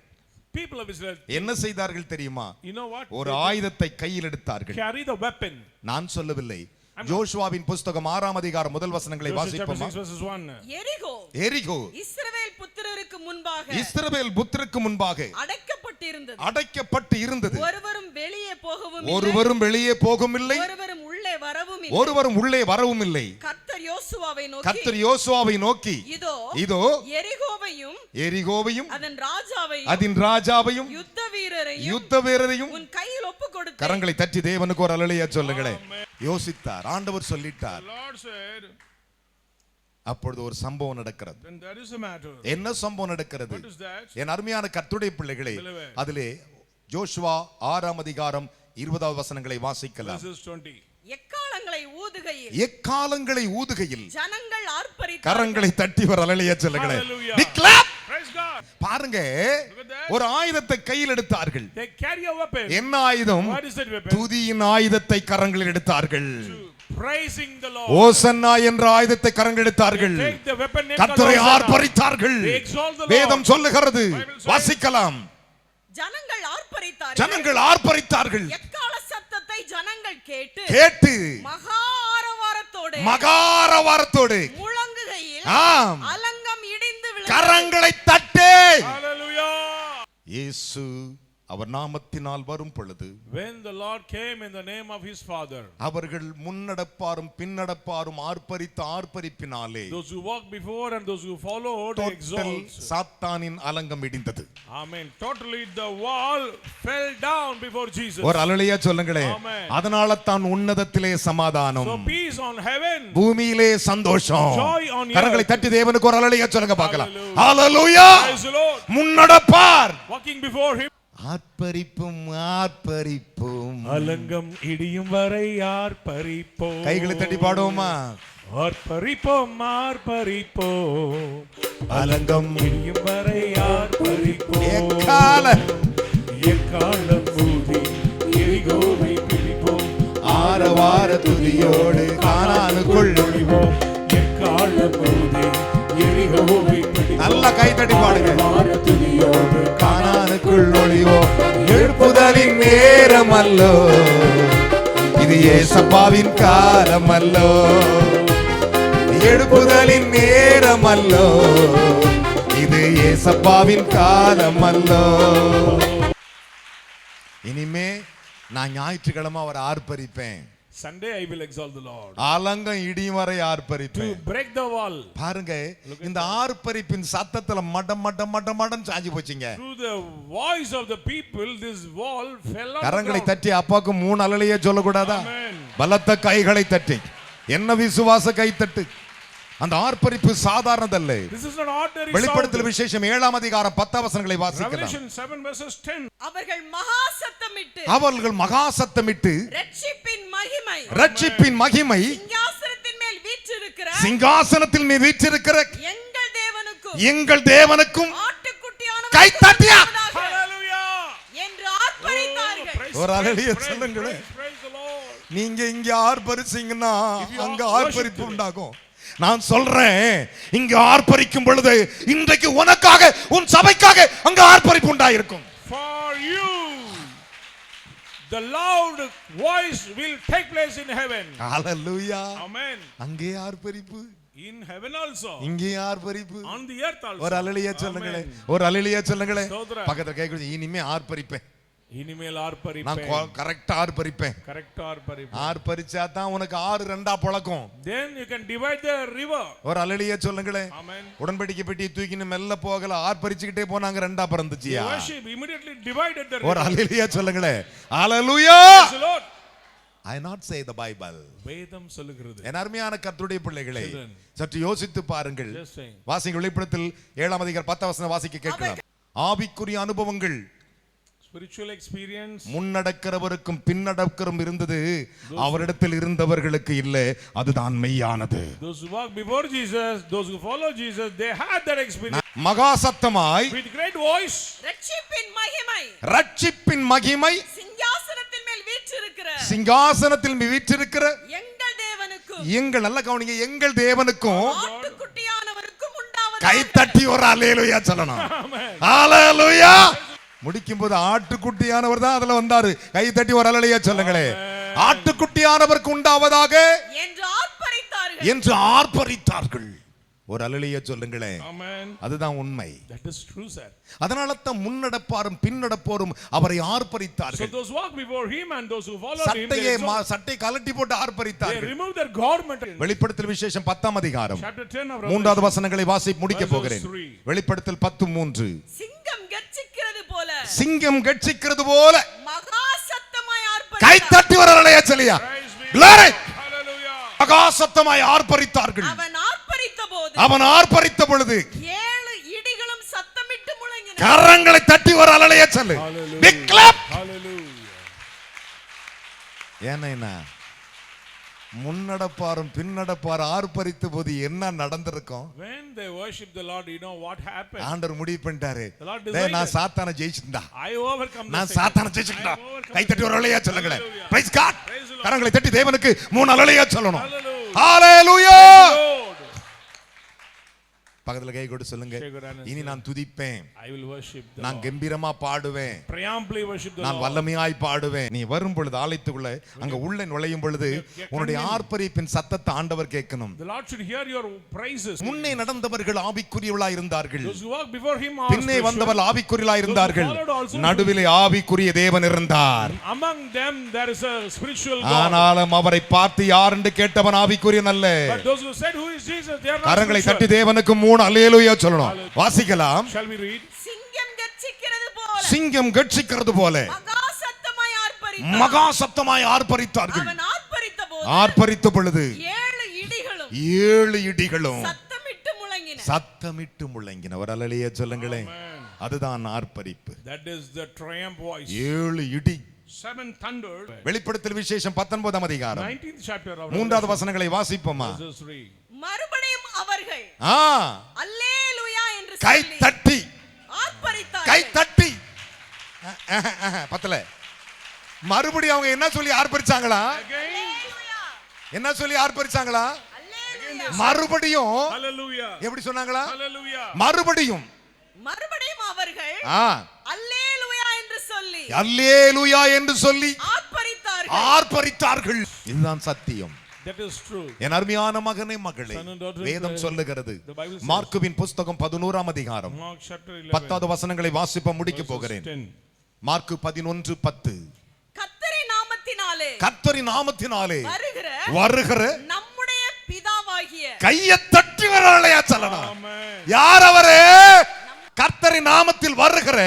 People of Israel, என்ன செய்தார்கள் தெரியுமா? you know what? ஒரு ஆயுதத்தை கையில் எடுத்தார்கள். Carry the weapon. நான் சொல்லவில்லை. ஜோஷுவாவின் புஸ்தகம் 6ஆம் அதிகாரம் முதல் வசனங்களை Joshua chapter வாசிப்போமா? 6 verses 1. எரிகோ எரிகோ இஸ்ரவேல் புத்திரருக்கு முன்பாக இஸ்ரவேல் புத்திரருக்கு முன்பாக அடைக்கப்பட்டிருந்தது. அடைக்கப்பட்டு இருந்தது. ஒருவரும் வெளியே போகவும் இல்லை, ஒருவரும் வெளியே போகவும் இல்லை, ஒருவரும் உள்ளே வரவும் இல்லை. ஒருவரும் உள்ளே வரவும் இல்லை. கர்த்தர் யோசுவாவை நோக்கி, கர்த்தர் யோசுவாவை நோக்கி, இதோ இதோ எரிகோவையும் எரிகோவையும் அதன் ராஜாவையும் அதன் ராஜாவையும் யுத்த வீரரையும் யுத்த வீரரையும் உன் கையில் ஒப்பு கொடுத்து கரங்களை தட்டி தேவனுக்கு ஒரு அல்லேலூயா சொல்லுங்களேன். யோசித்தார். ஆண்டவர் சொல்லிட்டார். The Lord said, அப்பொழுது ஒரு சம்பவம் நடக்கிறது. then that is the matter. என்ன சம்பவம் நடக்கிறது? What is that? என் அருமையான கர்த்தருடைய பிள்ளைகளே, அதிலே ஜோஷுவா 6ஆம் அதிகாரம் 20வது வசனங்களை வாசிக்கலாம். Verses 20. எக்காலங்களை ஊதுகையில் எக்காலங்களை ஊதுகையில் ஜனங்கள் ஆர்ப்பரித்தார்கள். கரங்களை தட்டி ஒரு அல்லேலூயா சொல்லுங்களேன். Hallelujah. Declare. Praise God. பாருங்க, Look at that. ஒரு ஆயுதத்தை கையில் எடுத்தார்கள். They carry a weapon. என்ன ஆயுதம்? What is that weapon? துதியின் ஆயுதத்தை கரங்களில் எடுத்தார்கள். Praising the Lord. ஓசன்னா என்ற ஆயுதத்தை கரங்கள் எடுத்தார்கள். Take the weapon named கர்த்தரை Hosanna. ஆர்ப்பரித்தார்கள். They exalt the Lord. வேதம் சொல்லுகிறது, Bible says- வாசிக்கலாம். ஜனங்கள் ஆர்ப்பரித்தார்கள். ஜனங்கள் ஆர்ப்பரித்தார்கள். எக்கால சத்தத்தை ஜனங்கள் கேட்டு கேட்டு மகா ஆரவாரத்தோடு மகாரவாரத்தோடு முழங்குகையில் ஆம் அலங்கம் இடிந்து விழுந்தது. கரங்களை தட்டே Hallelujah. இயேசு அவர் நாமத்தினால் வரும் பொழுது When the Lord came in the name of his Father, அவர்கள் முன்னடப்பாரும் பின்னடப்பாரும் ஆர்ப்பரித்த ஆர்ப்பரிப்பினாலே those who walk before and those who follow, they total exalt. சாத்தானின் அலங்கம் இடிந்தது. Amen. Totally the wall fell down before Jesus. ஒரு அல்லேலூயா சொல்லுங்களேன். Amen. அதனால தான் உன்னதத்திலே சமாதானம், So peace on heaven. பூமியிலே சந்தோஷம். Joy on earth. கரங்களை தட்டி தேவனுக்கு ஒரு அல்லேலூயா சொல்லுங்க பார்க்கலாம். Hallelujah. Hallelujah. Praise the Lord. முன்னடப்பார் Walking before him. ஆர்ப்பரிப்பும் ஆர்ப்பரிப்பும். அலங்கம் இடியும் வரை ஆர்ப்பரிப்போம். கைகளை தட்டி பாடுவோமா? ஆர்ப்பரிப்போம் ஆர்ப்பரிப்போம். அலங்கம் இடியும் வரை ஆர்ப்பரிப்போம். எக்கால எக்காலம் ஊதி எரிகோவை பிடிப்போம். ஆரவார துதியோடு கானானுக்குள் ஒளிவோம். எக்காலம் ஊதி எரிகோவை பிடிப்போம். நல்ல கை தட்டி பாடுங்க. ஆரவார துதியோடு கானானுக்குள் ஒளிவோம். எழுப்புதலின் நேரம் அல்லோ, இது ஏசப்பாவின் காலம் அல்லோ. எழுப்புதலின் நேரம் அல்லோ, இது ஏசப்பாவின் காலம் அல்லோ. இனிமே நான் ஞாயிற்றுக்கிழமை அவர் ஆர்ப்பரிப்பேன். Sunday I will exalt the Lord. அலங்கம் இடியும் வரை To ஆர்ப்பரிப்பேன். break the wall. பாருங்க, இந்த ஆர்ப்பரிப்பின் சத்தத்துல மடம் மடம் மடம் மடம் சாஞ்சி போச்சுங்க. Through the voice of the people, this wall fell on the கரங்களை ground. தட்டி அப்பாக்கு 3 அல்லேலூயா சொல்லக்கூடாதா? Amen. பலத்த கைகளை தட்டி, என்ன விசுவாச கை தட்டு. அந்த ஆர்ப்பரிப்பு சாதாரணதல்ல. This is not ordinary வெளிப்படுத்தல் sound. விசேஷம் 7ஆம் அதிகாரம் 10 வசனங்களை வாசிக்கலாம். Revelation 7 verses 10. அவர்கள் மகா சத்தமிட்டு அவர்கள் மகா சத்தமிட்டு ரட்சிப்பின் மகிமை சிங்காசனத்தின் மேல் வீற்றிருக்கிற எங்கள் தேவனுக்கும் ஆட்டுக்குட்டியானவருக்கும் கைத்தட்டியா Hallelujah. என்று ஆர்ப்பரித்தார்கள். ஒரு அல்லேலூயா சொல்லுங்களேன். Praise the Lord. நீங்க இங்க ஆர்ப்பரிச்சீங்கன்னா அங்க ஆர்ப்பரிப்பு உண்டாகும். நான் சொல்றேன், இங்க ஆர்ப்பரிக்கும் பொழுது இன்றைக்கு உனக்காக உன் சபைக்காக அங்க ஆர்ப்பரிப்பு உண்டாயிருக்கும். For you, the loud voice will take place in heaven. Hallelujah. Amen. அங்கே ஆர்ப்பரிப்பு, In heaven also. இங்கே ஆர்ப்பரிப்பு. On the earth also. ஒரு அல்லேலூயா சொல்லுங்களே, Amen. ஒரு அல்லேலூயா சொல்லுங்களே. ஸ்தோத்திரம். பக்கத்துல கேக்குது, இனிமே ஆர்ப்பரிப்பேன், இனிமேல் நான் ஆர்ப்பரிப்பேன். கரெக்டா ஆர்ப்பரிப்பேன். Correct ஆர்ப்பரிப்பேன். ஆர்ப்பரிச்சா தான் உனக்கு 6 2 பழக்கம். Then you can divide the river. ஒரு அல்லேலூயா சொல்லுங்களே. Amen. உடன்படிக்கை பெட்டி தூக்கின்னு மெல்ல போகல, ஆர்ப்பரிச்சுக்கிட்டே போனாங்க, 2 பறந்துச்சியா. Worship immediately divided the ஒரு river. அல்லேலூயா சொல்லுங்களே. ஹalleluya. Praise the Lord. I not say the Bible. வேதம் சொல்லுகிறது. என் அருமையான கர்த்தருடைய பிள்ளைகளே, Children. சற்று யோசித்து பாருங்கள். Just saying. வாசிங்க, வெளிப்படுத்தல் 7ஆம் அதிகாரம் 10 வசனம் வாசிக்க கேட்கலாம். ஆவிக்குரிய அனுபவங்கள் Spiritual experience. முன்னடக்கிறவருக்கும் பின்னடக்கிறவரும் இருந்தது, அவரிடத்தில் இருந்தவர்களுக்கு இல்லை, அதுதான் மெய்யானது. Those who walk before Jesus, those who follow Jesus, they had that experience. மகா சத்தமாய் With great voice. ரட்சிப்பின் மகிமை ரட்சிப்பின் மகிமை சிங்காசனத்தின் மேல் வீற்றிருக்கிற சிங்காசனத்தில் வீற்றிருக்கிற எங்கள் தேவனுக்கும் எங்கள், நல்ல கவனிங்க, எங்கள் தேவனுக்கும் ஆட்டுக்குட்டியானவருக்கும் உண்டாவதாக. கைத்தட்டி ஒரு அல்லேலூயா சொல்லணும். ஹalleluya. முடிக்கும் போது ஆட்டுக்குட்டியானவர் தான் அதுல வந்தாரு. கைத்தட்டி ஒரு அல்லேலூயா சொல்லுங்களே. ஆட்டுக்குட்டியானவருக்கு உண்டாவதாக என்று ஆர்ப்பரித்தார்கள். என்று ஆர்ப்பரித்தார்கள். ஒரு அல்லேலூயா சொல்லுங்களே. Amen. அதுதான் உண்மை. That is true, sir. அதனால தான் முன்னடப்பாரும் பின்னடப்போரும் அவரை So ஆர்ப்பரித்தார்கள். those who walk before him and those who follow him, சட்டையை they exalt- சட்டை கலட்டி போட்டு they ஆர்ப்பரித்தார்கள். remove their garment. வெளிப்படுத்தல் விசேஷம் 10ஆம் அதிகாரம் Chapter 10 of 3வது Revelation. வசனங்களை வாசி முடிக்க Verses போகிறேன். 3. வெளிப்படுத்தல் 10:3. சிங்கம் கர்ச்சிக்கிறது போல சிங்கம் கட்சிக்கிறது போல மகா சத்தமாய் கை ஆர்ப்பரித்தார். தட்டி வரலையா சொல்லியா. Praise be Glory. Hallelujah. மகாசத்தமாய் ஆர்ப்பரித்தார்கள். அவன் ஆர்ப்பரித்த போது அவன் ஆர்ப்பரித்த பொழுது 7 இடிகளும் சத்தமிட்டு முழங்கின. கரங்களை தட்டி வர அலையா சொல்லு. Hallelujah. Big clap. Hallelujah. ஏன்னா முன்னடப்பாரும் பின்னடப்பார் ஆர்ப்பரித்த போது என்ன நடந்திருக்கும்? When they worship the Lord, you know what happened? ஆண்டவர் முடிவு பண்ணிட்டாரு, The Lord டேய், நான் decided. சாத்தானை ஜெயிச்சிட்டா, I overcome the நான் Satan. சாத்தானை ஜெயிச்சிட்டா. I overcome கை தட்டி ஒரு அலையா சொல்லுங்களேன். Hallelujah. Praise God. Praise the Lord. கரங்களை தட்டி தேவனுக்கு 3 அலையா சொல்லணும். Hallelujah. ஹalleluya. Lord. பக்கத்துல கை கொடு சொல்லுங்க. Shake your hand and இனி say, நான் துதிப்பேன், I will worship the நான் Lord. கம்பீரமா பாடுவேன், Triumphantly worship the நான் Lord. வல்லமையாய் பாடுவேன். நீ வரும் பொழுது ஆலயத்துக்குள்ள அங்க உள்ள நுழையும் பொழுது உன்னுடைய ஆர்ப்பரிப்பின் சத்தத்தை ஆண்டவர் கேட்கணும். The Lord should hear your praises. முன்னே நடந்தவர்கள் ஆவிக்குரியவளாய் இருந்தார்கள், Those who walk before him are பின்னே spiritual. வந்தவர்கள் ஆவிக்குரியலாய் இருந்தார்கள், Those who followed also நடுவிலே ஆவிக்குரிய தேவன் இருந்தார். Among them there is a spiritual God. ஆனாலும் அவரை பார்த்து யார் என்று கேட்டவன் ஆவிக்குரியன் அல்ல. But those who said who is Jesus, they are not கரங்களை தட்டி spiritual. தேவனுக்கு 3 அல்லேலூயா சொல்லணும். வாசிக்கலாம். Shall we read? சிங்கம் கர்ச்சிக்கிறது போல சிங்கம் கட்சிக்கிறது போல மகா சத்தமாய் ஆர்ப்பரித்தார். மகா சத்தமாய் ஆர்ப்பரித்தார்கள். அவன் ஆர்ப்பரித்த போது ஆர்ப்பரித்த பொழுது 7 இடிகளும் 7 இடிகளும் சத்தமிட்டு முழங்கின. சத்தமிட்டு முழங்கின. ஒரு அல்லேலூயா சொல்லுங்களேன். Amen. அதுதான் ஆர்ப்பரிப்பு. That is the triumph voice. 7 இடி. 7 thunder. வெளிப்படுத்தல் விசேஷம் 19ஆம் அதிகாரம் 19th chapter of 3வது Revelation. வசனங்களை வாசிப்போமா. Verses 3. மறுபடியும் அவர்கள் அல்லேலூயா என்று கை சொல்லி தட்டி ஆர்ப்பரித்தார்கள். கை தட்டி பத்தல. மறுபடியும் அவங்க என்ன சொல்லி ஆர்ப்பரிச்சாங்களா? Again. அல்லேலூயா, என்ன சொல்லி ஆர்ப்பரிச்சாங்களா? அல்லேலூயா. மறுபடியும் Hallelujah. எப்படி சொன்னாங்களா? Hallelujah. மறுபடியும் மறுபடியும் அவர்கள் அல்லேலூயா என்று சொல்லி அல்லேலூயா என்று சொல்லி ஆர்ப்பரித்தார்கள். ஆர்ப்பரித்தார்கள். இதுதான் சத்தியம். That is true. என் அருமையான மகனே மகளே, Son and daughter, வேதம் சொல்லுகிறது. the Bible says. மார்க்குவின் புஸ்தகம் 11ஆம் அதிகாரம் Mark chapter 11. 10வது வசனங்களை வாசிப்ப முடிக்க verses போகிறேன். 10. மார்க்கு 11:10. கர்த்தரின் நாமத்தினாலே கர்த்தரின் நாமத்தினாலே வருகிற வருகிற நம்முடைய பிதாவாகிய கையை தட்டி வரலையா சொல்லணும். Amen. யார் அவரு? கர்த்தரின் நாமத்தில் வருகிற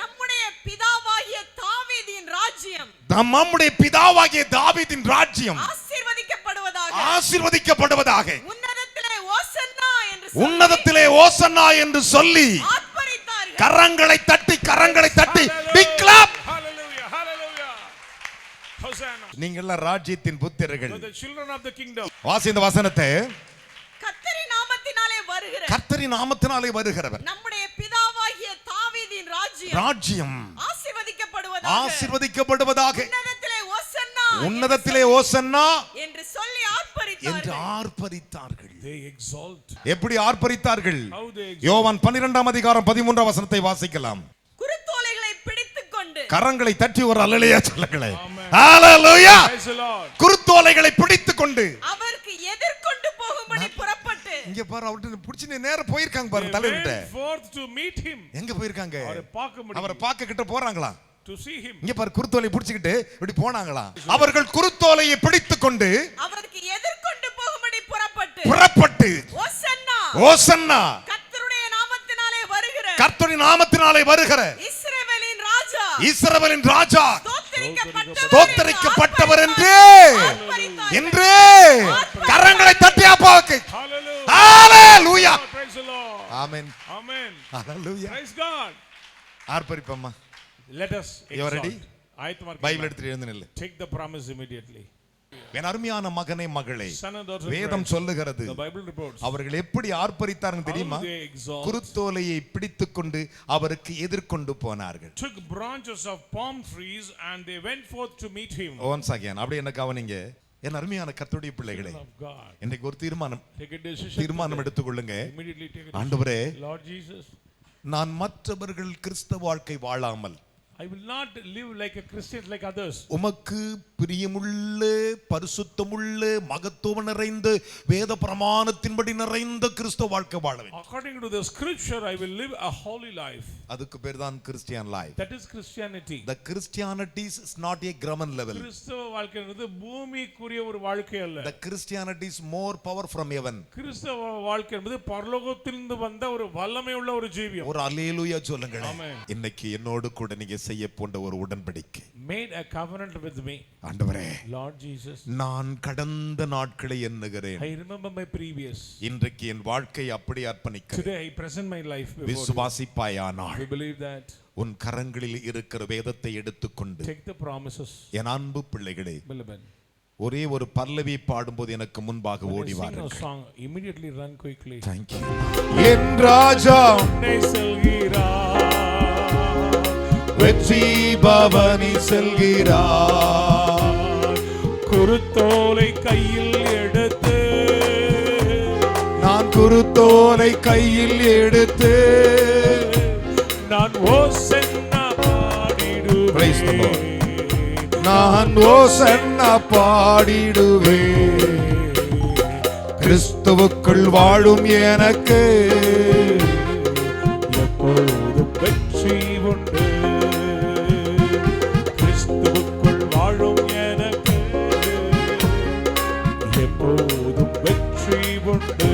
நம்முடைய பிதாவாகிய தாவீதின் ராஜ்யம் நம்முடைய பிதாவாகிய தாவீதின் ராஜ்யம் ஆசீர்வதிக்கப்படுவதாக. ஆசீர்வதிக்கப்படுவதாக. உன்னதத்திலே ஓசன்னா சொல்லி உன்னதத்திலே ஓசன்னா என்று சொல்லி ஆர்ப்பரித்தார்கள். கரங்களை தட்டி big clap. Hallelujah. Hallelujah. Hosanna. நீங்கள் எல்லாம் ராஜ்யத்தின் புத்திரர்கள். For the children of the kingdom. வாசி இந்த வசனத்தை. கர்த்தரின் நாமத்தினாலே வருகிற கர்த்தரின் நாமத்தினாலே வருகிறவர் நம்முடைய பிதாவாகிய தாவீதின் ராஜ்யம் ஆசீர்வதிக்கப்படுவதாக உன்னதத்திலே ஓசன்னா என்று சொல்லி ஆர்ப்பரித்தார்கள். They exalt. எப்படி ஆர்ப்பரித்தார்கள்? How they exalt. யோவான் 12ஆம் அதிகாரம் 13ஆம் வசனத்தை வாசிக்கலாம். குருத்தோலைகளை பிடித்துக்கொண்டு கரங்களை தட்டி ஒரு அல்லேலூயா சொல்லுங்களே. ஹalleluya. Praise the Lord. குருத்தோலைகளை பிடித்துக்கொண்டு அவருக்கு எதிர்கொண்டு போகும்படி புறப்பட்டு இங்க பாரு அவர்ட்ட புடிச்சு நேரா போயிருக்காங்க பாருங்க They தலைவர்ட்ட. went forth to meet him. எங்க போயிருக்காங்க? அவரை அவரை பார்க்க கிட்ட போறாங்களா? To see him. இங்க பாரு குருத்தோலை பிடிச்சிட்டு இப்படி போனாங்களா? அவர்கள் குருத்தோலையை பிடித்துக்கொண்டு அவருக்கு எதிர்கொண்டு போகும்படி புறப்பட்டு ஓசன்னா ஓசன்னா கர்த்தருடைய நாமத்தினாலே வருகிற இஸ்ரவேலின் ராஜா ஸ்தோத்திரிக்கப்பட்டவர் என்று கரங்களை தட்டி அப்பாவுக்கு ஹalleluya. Praise the Lord. Amen. Amen. Hallelujah. Praise God. ஆர்ப்பரிப்போமா. Let us You are ready? exalt. Bible எடுத்து எழுந்து நில்லு. Take the promise immediately. என் அருமையான மகனே மகளே, Son and daughter, வேதம் சொல்லுகிறது the Bible reports. அவர்கள் எப்படி ஆர்ப்பரித்தார்கள் தெரியுமா? How they exalt. குருத்தோலையை பிடித்துக்கொண்டு அவருக்கு எதிர்கொண்டு போனார்கள். Took branches of palm trees and they went forth to meet him. once again அப்படியே என்ன கவனிங்க என் அருமையான கர்த்தருடைய பிள்ளைகளே, Of God. இன்னைக்கு ஒரு Take a decision. தீர்மானம் எடுத்துக்கொள்ளுங்க. Immediately take a ஆண்டவரே, decision. Lord Jesus, நான் மற்றவர்கள் கிறிஸ்தவ வாழ்க்கை வாழாமல் I will not live like a Christian like others. உமக்கு பிரியமுள்ள பரிசுத்தமுள்ள மகத்துவம் நிறைந்த வேத பிரமாணத்தின்படி நிறைந்த கிறிஸ்தவ வாழ்க்கை வாழவேன். According to the scripture, I will live a holy life. அதுக்கு பேர் தான் Christian life. That is Christianity. The Christianity is not a ground level. கிறிஸ்தவ வாழ்க்கைன்றது பூமிக்குரிய ஒரு வாழ்க்கை அல்ல. The Christianity is more power from heaven. கிறிஸ்தவ வாழ்க்கை என்பது பரலோகத்திலிருந்து வந்த ஒரு வல்லமை உள்ள ஒரு ஜீவியம். ஒரு அல்லேலூயா சொல்லுங்க. Amen. இன்னைக்கு என்னோடு கூட நீங்க செய்ய போன்ற ஒரு உடன்படிக்கை. Made a covenant with me. ஆண்டவரே, Lord Jesus, நான் கடந்த நாட்களை எண்ணுகிறேன். I remember my previous. இன்றைக்கு என் வாழ்க்கை அப்படி அர்ப்பணிக்கிறேன். Today I present my life before you. விசுவாசிப்பாயானால் We believe that. உன் கரங்களில் இருக்கிற வேதத்தை எடுத்துக்கொண்டு Take the promises. என் அன்பு பிள்ளைகளே, Beloved. ஒரே ஒரு பல்லவி பாடும்போது எனக்கு முன்பாக When I ஓடி sing a வாருங்கள். song, immediately run quickly. Thank you. என் ராஜா உன்னை செல்கிறார். வெற்றி பவனி செல்கிறார். குருத்தோலை கையில் எடுத்து நான் குருத்தோலை கையில் எடுத்து நான் ஓசன்னா Praise the Lord. பாடிடுவேன். நான் ஓசன்னா பாடிடுவேன். கிறிஸ்துவுக்குள் வாழும் எனக்கு எப்பொழுதும் வெற்றி உண்டு. கிறிஸ்துவுக்குள் வாழும் எனக்கு எப்போதும் வெற்றி உண்டு.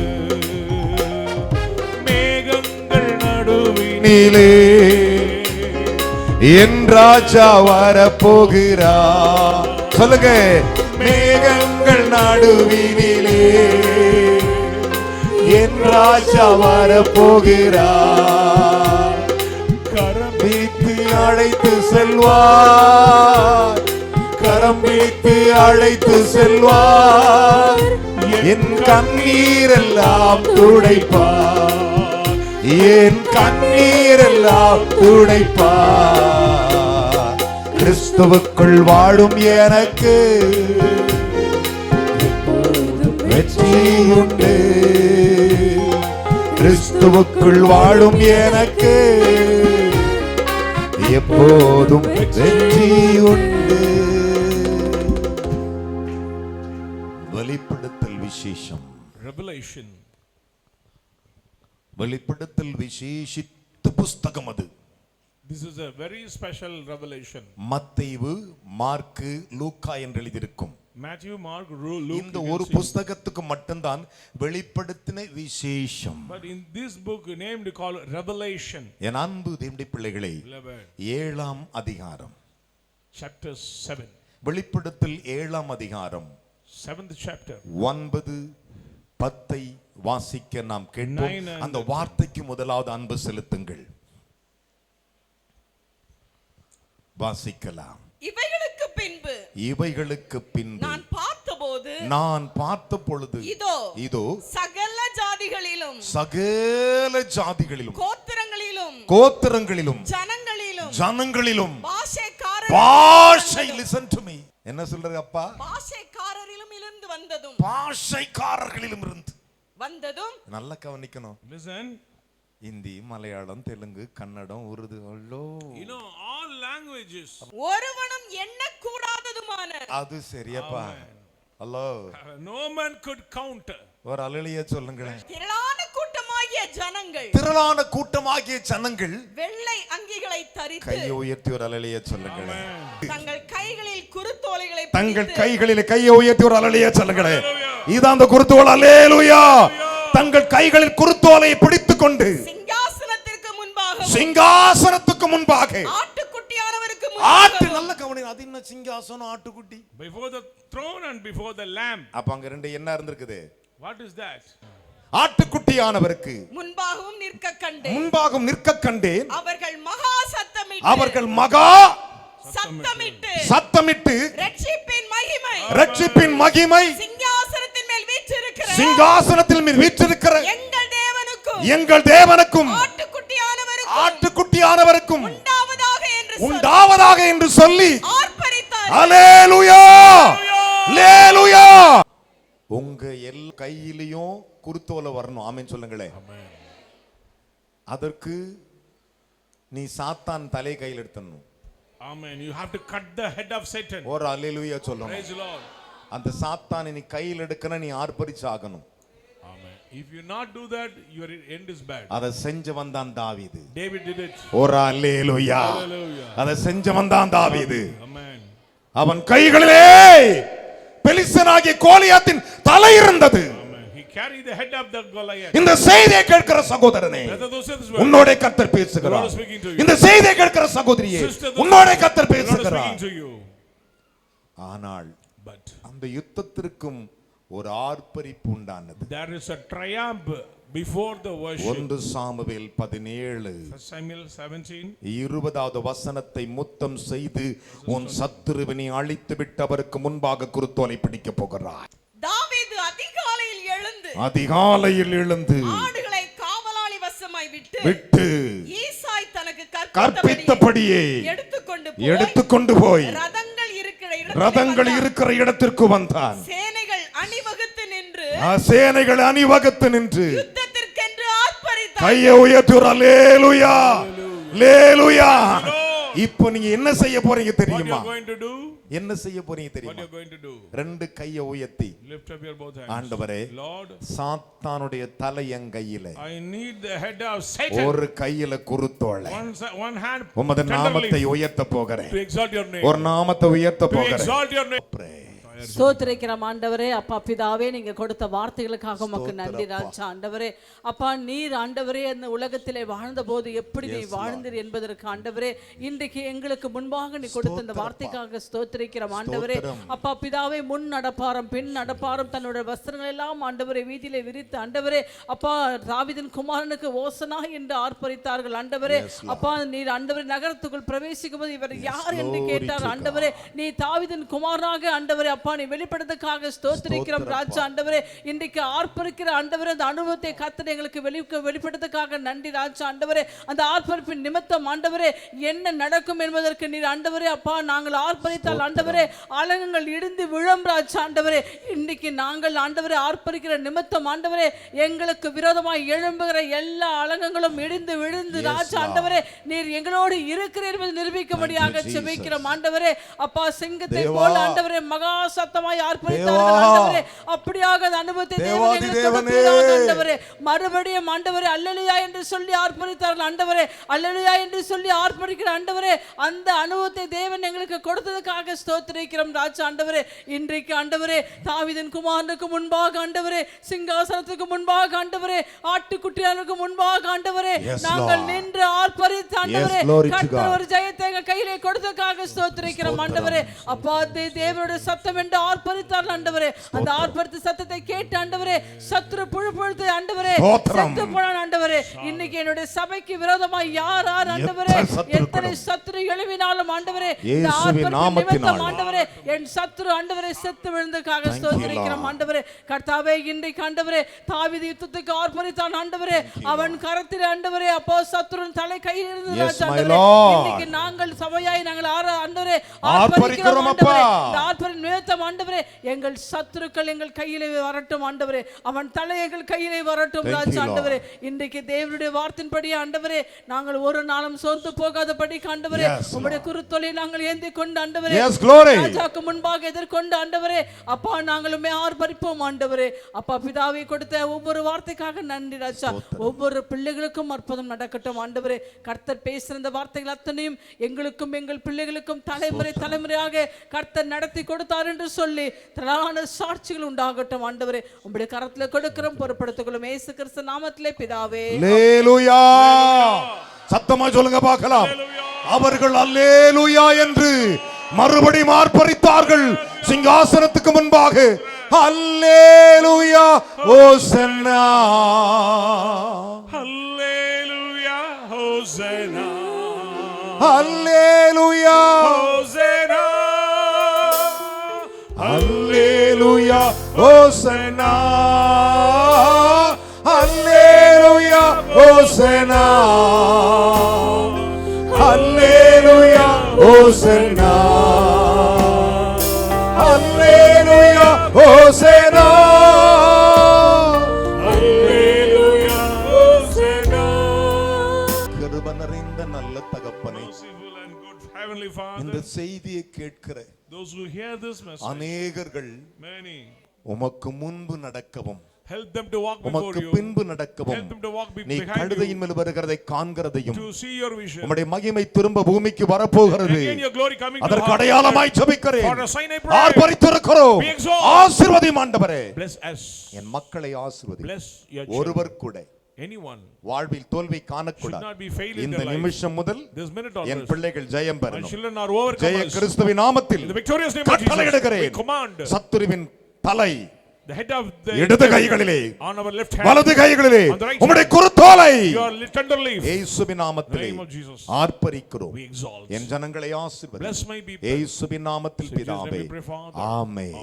மேகங்கள் நடுவினிலே என் ராஜா வரப்போகிறார். சொல்லுங்க. மேகங்கள் நடுவினிலே என் ராஜா வரப்போகிறார். கரம் பிடித்து அழைத்து செல்வார். கரம் பிடித்து அழைத்து செல்வார். என் கண்ணீரெல்லாம் துடைப்பார். என் கண்ணீரெல்லாம் துடைப்பார். கிறிஸ்துவுக்குள் வாழும் எனக்கு வெற்றி உண்டு. கிறிஸ்துவுக்குள் வாழும் எனக்கு எப்போதும் வெற்றி உண்டு. வெளிப்படுத்தல் விசேஷம். Revelation. வெளிப்படுத்தல் விசேஷித்த புஸ்தகம் அது. This is a very special revelation. மத்தேயு, மார்க்கு, லூக்கா என்று எழுதியிருக்கும். Matthew, Mark, Luke. இந்த ஒரு புஸ்தகத்துக்கு மட்டும்தான் வெளிப்படுத்தின விசேஷம். But in this book named called Revelation. என் அன்பு தேவனுடைய பிள்ளைகளே, Beloved. 7ஆம் அதிகாரம். Chapter 7. வெளிப்படுத்தல் 7ஆம் அதிகாரம் 7th chapter. 9, 10 வாசிக்க நாம் கேட்போம். 9 அந்த வார்த்தைக்கு முதலாவது அன்பு செலுத்துங்கள். வாசிக்கலாம். இவைகளுக்கு பின்பு நான் பார்த்த பொழுது இதோ சகல ஜாதிகளிலும் கோத்திரங்களிலும் ஜனங்களிலும் பாஷைக்காரர் பாஷை listen to me. என்ன சொல்றது அப்பா? பாஷைக்காரரிலும் இருந்து வந்ததும் பாஷைக்காரர்களிலும் இருந்து வந்ததும் நல்லா கவனிக்கணும். Listen. Hindi, Malayalam, Telugu, Kannada, Urdu, You know all languages. ஒருவனும் எண்ணக்கூடாததுமான அது சரியப்பா. Hello. No man could count. ஒரு அல்லேலூயா சொல்லுங்களேன். திரளான கூட்டமாகிய ஜனங்கள் வெள்ளை அங்கிகளை தரித்து கையை உயர்த்தி ஒரு அல்லேலூயா சொல்லுங்களேன். தங்கள் கைகளில் குருத்தோலைகளை கையை உயர்த்தி ஒரு அல்லேலூயா சொல்லுங்களேன். இதான் அந்த குருத்தோல். அல்லேலூயா. தங்கள் கைகளில் குருத்தோலையை பிடித்துக் கொண்டு சிங்காசனத்துக்கு முன்பாக ஆட்டுக்குட்டியானவருக்கு நல்ல கவனி. அது என்ன சிங்காசனம், ஆட்டுக்குட்டி? Before the throne and before the lamb. அப்ப அங்க ரெண்டு என்ன இருந்திருக்குது? What is that? ஆட்டுக்குட்டியானவருக்கு முன்பாகவும் நிற்க கண்டேன். அவர்கள் மகா சத்தமிட்டு ரட்சிப்பின் மகிமை சிங்காசனத்தில் மேல் வீற்றிருக்கிற எங்கள் தேவனுக்கும் ஆட்டுக்குட்டியானவருக்கும் உண்டாவதாக என்று சொல்லி அல்லேலூயா, அல்லேலூயா. உங்க எல்லா கையிலையும் குருத்தோலை வரணும். ஆமென் சொல்லுங்களேன். அதற்கு நீ சாத்தான் தலை கையில் எடுத்துடணும். Amen. You have to cut the head of Satan. ஒரு அல்லேலூயா சொல்லணும். Praise the Lord. அந்த சாத்தானை நீ கையில் எடுக்கணும், நீ ஆர்ப்பரிச்சு ஆகணும். Amen. If you not do that, your end is bad. அதை செஞ்சு வந்தான் தாவீது. David did it. ஒரு அல்லேலூயா. அதை செஞ்சு வந்தான் தாவீது. Amen. அவன் கைகளிலே பெலிஸ்தனாகிய கோலியாத்தின் தலை இருந்தது. He carried the head of the Goliath. இந்த செய்தியை கேட்கிற சகோதரனே, உன்னோட கர்த்தர் பேசுகிறார். இந்த செய்தியை கேட்கிற சகோதரியே, உன்னோட கர்த்தர் பேசுகிறார். ஆனால் அந்த யுத்தத்திற்கும் ஒரு ஆர்ப்பரிப்பு உண்டானது. There is a triumph before the worship. 1 Samuel 17 Samuel 17 20வது வசனத்தை முத்தம் செய்து உன் சத்துருவினை அழித்து விட்டு அவருக்கு முன்பாக குருத்தோலை பிடிக்க போகிறார். தாவீது அதிகாலையில் எழுந்து ஆடுகளை காவலாளி வசமாய் விட்டு ஈசாய் தனக்கு கற்பித்தபடியே எடுத்துக்கொண்டு போய் ரதங்கள் இருக்கிற இடத்திற்கு வந்தான். சேனைகள் அணிவகுத்து நின்று யுத்தத்திற்கென்று ஆர்ப்பரித்தார். கையை உயர்த்தி அல்லேலூயா, அல்லேலூயா. இப்போ நீங்க என்ன செய்ய போறீங்க தெரியுமா? என்ன செய்ய போறீங்க தெரியுமா? ரெண்டு கையை உயர்த்தி ஆண்டவரே, சாத்தானுடைய தலை என் கையில, ஒரு கையில குருத்தோலை, உமது நாமத்தை உயர்த்த போகிறேன், ஒரு நாமத்தை உயர்த்த போகிறேன். ஸ்தோத்திரிக்கிறோம் ஆண்டவரே. அப்பா பிதாவே, நீங்க கொடுத்த வார்த்தைகளுக்காக உமக்கு நன்றி ராஜா. ஆண்டவரே அப்பா, நீர் ஆண்டவரே அந்த உலகத்திலே வாழ்ந்த போது எப்படி நீ வாழ்ந்தீர் என்பதற்கு ஆண்டவரே இன்றைக்கு எங்களுக்கு முன்பாக நீ கொடுத்த அந்த வார்த்தைக்காக ஸ்தோத்திரிக்கிறோம் ஆண்டவரே. அப்பா பிதாவே, முன் நடப்பாரம் பின் நடப்பாரம் தன்னுடைய வஸ்திரங்கள் எல்லாம் ஆண்டவரே வீதியிலே விரித்து ஆண்டவரே அப்பா தாவீதின் குமாரனுக்கு ஓசனா என்று ஆர்ப்பரித்தார்கள் ஆண்டவரே. அப்பா நீர் ஆண்டவரே நகரத்துக்குள் பிரவேசிக்கும் போது இவர் யார் என்று கேட்டார் ஆண்டவரே. நீ தாவீதின் குமாரனாக ஆண்டவரே அப்பா நீ வெளிப்படுறதுக்காக ஸ்தோத்திரிக்கிறோம் ராஜா. ஆண்டவரே இன்றைக்கு ஆர்ப்பரிக்கிற ஆண்டவரே அந்த அனுபவத்தை கர்த்தர் எங்களுக்கு வெளிப்படுறதுக்காக நன்றி ராஜா. ஆண்டவரே அந்த ஆர்ப்பரிப்பின் நிமித்தம் ஆண்டவரே என்ன நடக்கும் என்பதற்கு நீர் ஆண்டவரே அப்பா நாங்கள் ஆர்ப்பரித்தால் ஆண்டவரே அலங்கங்கள் இடிந்து விழும் ராஜா. ஆண்டவரே இன்றைக்கு நாங்கள் ஆண்டவரே ஆர்ப்பரிக்கிற நிமித்தம் ஆண்டவரே எங்களுக்கு விரோதமாய் எழும்புகிற எல்லா அலங்கங்களும் இடிந்து விழுந்து ராஜா ஆண்டவரே நீர் எங்களோடு இருக்கிறீர் என்பதை நிரூபிக்கும்படியாக செபிக்கிறோம் ஆண்டவரே. அப்பா சிங்கத்தை போல ஆண்டவரே மகா சத்தமாய் ஆர்ப்பரித்தார்கள் ஆண்டவரே. அப்படியாக அந்த அனுபவத்தை ஆண்டவரே மறுபடியும் ஆண்டவரே அல்லேலூயா என்று சொல்லி ஆர்ப்பரித்தார்கள் ஆண்டவரே. அல்லேலூயா என்று சொல்லி ஆர்ப்பரிக்கிற ஆண்டவரே அந்த அனுபவத்தை தேவன் எங்களுக்கு கொடுத்ததுக்காக ஸ்தோத்திரிக்கிறோம் ராஜா. ஆண்டவரே இன்றைக்கு ஆண்டவரே தாவீதின் குமாரனுக்கு முன்பாக ஆண்டவரே சிங்காசனத்துக்கு முன்பாக ஆண்டவரே ஆட்டுக்குட்டியானுக்கு முன்பாக ஆண்டவரே நாங்கள் நின்று ஆர்ப்பரித்து ஆண்டவரே கர்த்தர் ஒரு ஜெயத்தை எங்க கையிலே கொடுத்ததுக்காக ஸ்தோத்திரிக்கிறோம் ஆண்டவரே. அப்பா தேவனுடைய சத்தம் என்று ஆர்ப்பரித்தார் ஆண்டவரே. அந்த ஆர்ப்பரித்த சத்தத்தை கேட்டு ஆண்டவரே சத்துரு புழுப்பொழுது ஆண்டவரே செத்து போனான் ஆண்டவரே. இன்னைக்கு என்னுடைய சபைக்கு விரோதமாய் யார் ஆண்டவரே எத்தனை சத்துரு எழுவினாலும் ஆண்டவரே இந்த ஆர்ப்பரித்த நிமித்தம் ஆண்டவரே என் சத்துரு ஆண்டவரே செத்து விழுந்ததுக்காக ஸ்தோத்திரிக்கிறோம் ஆண்டவரே. கர்த்தாவே இன்றைக்கு ஆண்டவரே தாவீது யுத்தத்துக்கு ஆர்ப்பரித்தான் ஆண்டவரே. அவன் கரத்தில் ஆண்டவரே அப்போ சத்துருவின் தலை கையில் இருந்தது ஆண்டவரே. இன்னைக்கு நாங்கள் சபையாய் நாங்கள் ஆண்டவரே ஆர்ப்பரிக்கிறோம் ஆண்டவரே. இந்த ஆர்ப்பரின் நிமித்தம் ஆண்டவரே எங்கள் சத்துருக்கள் எங்கள் கையிலே வரட்டும் ஆண்டவரே. அவன் தலை எங்கள் கையிலே வரட்டும் ராஜா ஆண்டவரே. இன்றைக்கு தேவனுடைய வார்த்தையின்படி ஆண்டவரே நாங்கள் ஒரு நாளும் சோர்ந்து போகாதபடி ஆண்டவரே உம்முடைய குருத்தோலை நாங்கள் ஏந்தி கொண்டு ஆண்டவரே ராஜாக்கு முன்பாக எதிர்கொண்டு ஆண்டவரே அப்பா நாங்களுமே ஆர்ப்பரிப்போம் ஆண்டவரே. அப்பா பிதாவை கொடுத்த ஒவ்வொரு வார்த்தைக்காக நன்றி ராஜா. ஒவ்வொரு பிள்ளைகளுக்கும் அற்புதம் நடக்கட்டும் ஆண்டவரே. கர்த்தர் பேசுகிற இந்த வார்த்தைகள் அத்தனையும் எங்களுக்கும் எங்கள் பிள்ளைகளுக்கும் தலைமுறை தலைமுறையாக கர்த்தர் நடத்தி கொடுத்தார் என்று சொல்லி திரளான சாட்சிகள் உண்டாகட்டும் ஆண்டவரே. உங்களுடைய கரத்துல கொடுக்கிறோம் பொறுப்படுத்திக் கொள்ளும் இயேசு கிறிஸ்து நாமத்திலே பிதாவே. அல்லேலூயா. சத்தமா சொல்லுங்க பார்க்கலாம். அவர்கள் அல்லேலூயா என்று மறுபடியும் ஆர்ப்பரித்தார்கள் சிங்காசனத்துக்கு முன்பாக. அல்லேலூயா ஹோசன்னா Hallelujah, Hosanna. அல்லேலூயா Hosanna. அல்லேலூயா ஹோசன்னா அல்லேலூயா ஹோசன்னா அல்லேலூயா ஹோசன்னா அல்லேலூயா ஹோசன்னா Hallelujah, Hosanna. கிருபை நிறைந்த நல்ல தகப்பனே, Merciful and good Heavenly இந்த Father, செய்தியை கேட்கிற those who hear this message, அநேகர்கள் many, உமக்கு முன்பு நடக்கவும் help them to walk before உமக்கு you, பின்பு நடக்கவும் help them to walk நீ behind கழுதையின் you, மேல் வருகிறதை காண்கிறதையும் to see your vision. உம்முடைய மகிமை திரும்ப பூமிக்கு வரப்போகிறது. Again your glory coming to அதற்கு the அடையாளமாய் ஜெபிக்கிறேன். For a sign I pray. ஆர்ப்பரித்திருக்கிறோம். We exalt. ஆசீர்வதியும் ஆண்டவரே. Bless us. என் மக்களை ஆசீர்வதி. Bless your children. ஒருவர் கூட Anyone வாழ்வில் தோல்வி should காணக்கூடாது. not be failed in இந்த their life. நிமிஷம் முதல் This minute என் onwards, பிள்ளைகள் ஜெயம் my பெறணும். children are ஜெய overcomers. கிறிஸ்துவின் நாமத்தில் In the victorious name of Jesus, கட்டளையிடுகிறேன். we command சத்துருவின் தலை the head of the இடது கைகளிலே on our left hand, வலது கைகளிலே on the right உம்முடைய hand, குருத்தோலை your tender leaf. இயேசுவின் In the நாமத்திலே name of Jesus, ஆர்ப்பரிக்கிறோம். we exalt. என் ஜனங்களை ஆசீர்வதி. Bless my people. இயேசுவின் நாமத்தில் In Jesus' name பிதாவே we pray, Father. ஆமென்.